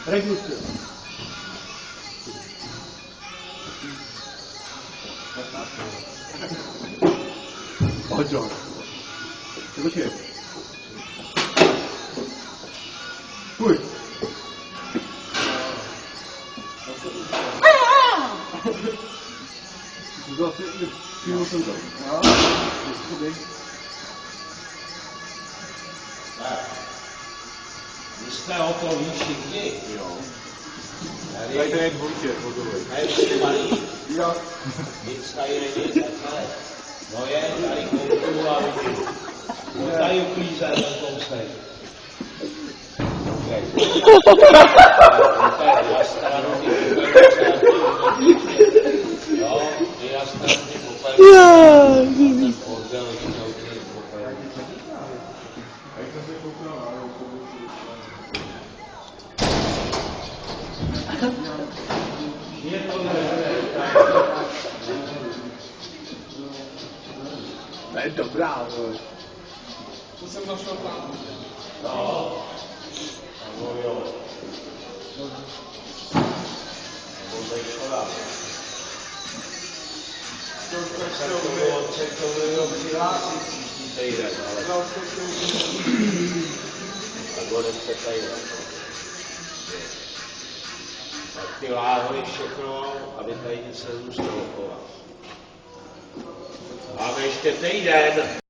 Regul. Oggi. Počkej. Pojď. Zase přímo jsem tam. My jsme o to ví všichni. Jo. Tady je dvojče, podovej. Tady je malý. Jo. Nic tady není takhle. No je, tady kouknu a vidím. No tady uklíze ten kousek. Tady na stranu ty jo, ty na stranu ty popelky. A ten bordel vyšel ty popelky. Je to To je dobrá, vole. To jsem našel tam. no. No jo. Nebo zajšla. To bylo přihlásit příští týden, ale... A bude se týden. Tak ty láhly všechno, aby tady nic nezůstalo po vás. Máme ještě týden.